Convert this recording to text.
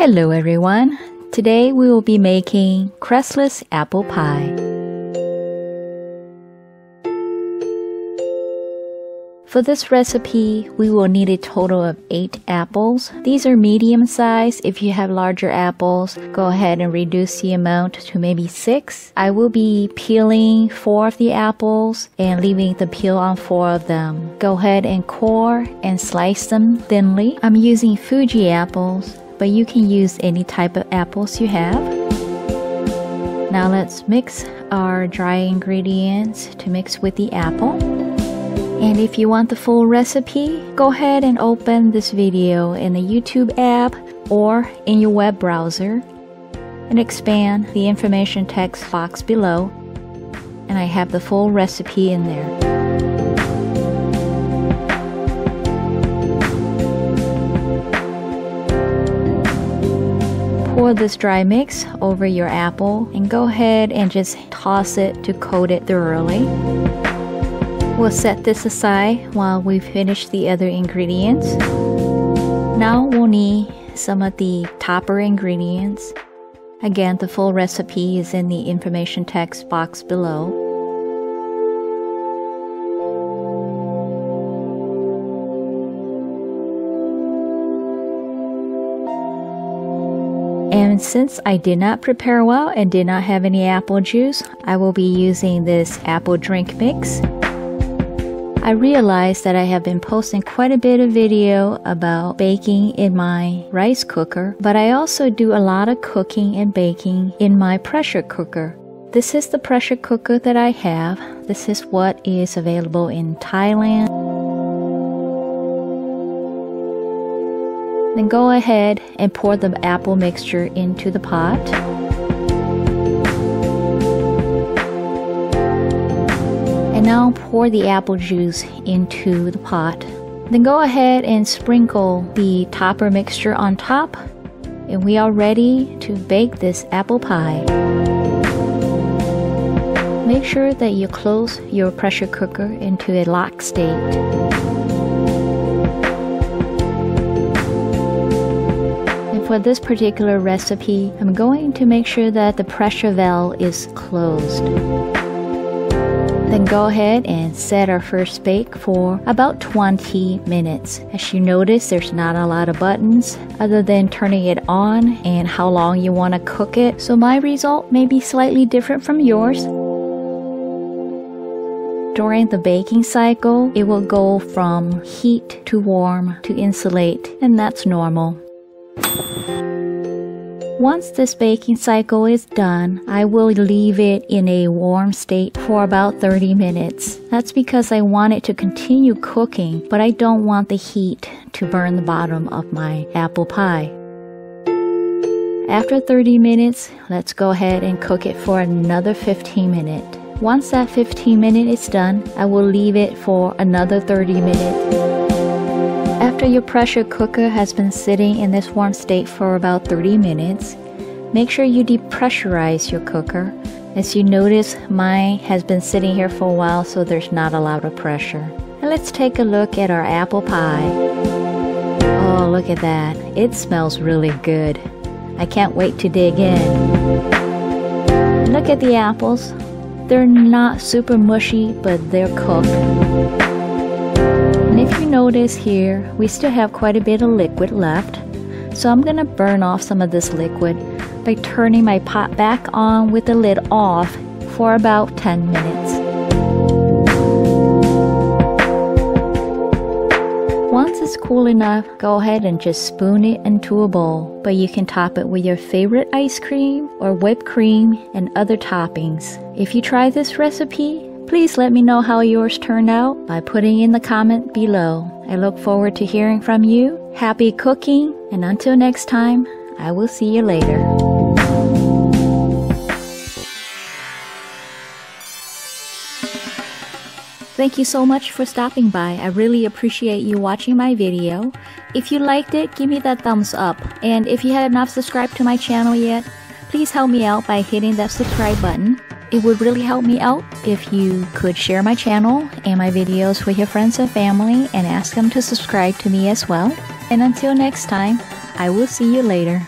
Hello everyone! Today we will be making crust-less apple pie. For this recipe, we will need a total of 8 apples. These are medium size. If you have larger apples, go ahead and reduce the amount to maybe 6. I will be peeling 4 of the apples and leaving the peel on 4 of them. Go ahead and core and slice them thinly. I'm using Fuji apples, but you can use any type of apples you have. Now let's mix our dry ingredients to mix with the apple. And if you want the full recipe, go ahead and open this video in the YouTube app or in your web browser and expand the information text box below, and I have the full recipe in there. Pour this dry mix over your apple and go ahead and just toss it to coat it thoroughly. We'll set this aside while we finish the other ingredients. Now we'll need some of the topper ingredients. Again, the full recipe is in the information text box below. And since I did not prepare well and did not have any apple juice, I will be using this apple drink mix. I realized that I have been posting quite a bit of video about baking in my rice cooker, but I also do a lot of cooking and baking in my pressure cooker. This is the pressure cooker that I have. This is what is available in Thailand. Then go ahead and pour the apple mixture into the pot. And now pour the apple juice into the pot. Then go ahead and sprinkle the topper mixture on top, and we are ready to bake this apple pie. Make sure that you close your pressure cooker into a lock state. For this particular recipe, I'm going to make sure that the pressure valve is closed. Then go ahead and set our first bake for about 20 minutes. As you notice, there's not a lot of buttons other than turning it on and how long you want to cook it. So my result may be slightly different from yours. During the baking cycle, it will go from heat to warm to insulate, and that's normal. Once this baking cycle is done, I will leave it in a warm state for about 30 minutes. That's because I want it to continue cooking, but I don't want the heat to burn the bottom of my apple pie. After 30 minutes, let's go ahead and cook it for another 15 minutes. Once that 15 minutes is done, I will leave it for another 30 minutes. After your pressure cooker has been sitting in this warm state for about 30 minutes, make sure you depressurize your cooker. As you notice, mine has been sitting here for a while, so there's not a lot of pressure. And let's take a look at our apple pie. Oh, look at that. It smells really good. I can't wait to dig in. Look at the apples. They're not super mushy, but they're cooked. And if you notice here, we still have quite a bit of liquid left. So I'm going to burn off some of this liquid by turning my pot back on with the lid off for about 10 minutes. Once it's cool enough, go ahead and just spoon it into a bowl, but you can top it with your favorite ice cream or whipped cream and other toppings. If you try this recipe, please let me know how yours turned out by putting in the comment below. I look forward to hearing from you. Happy cooking, and until next time, I will see you later. Thank you so much for stopping by. I really appreciate you watching my video. If you liked it, give me that thumbs up. And if you have not subscribed to my channel yet, please help me out by hitting that subscribe button. It would really help me out if you could share my channel and my videos with your friends and family and ask them to subscribe to me as well. And until next time, I will see you later.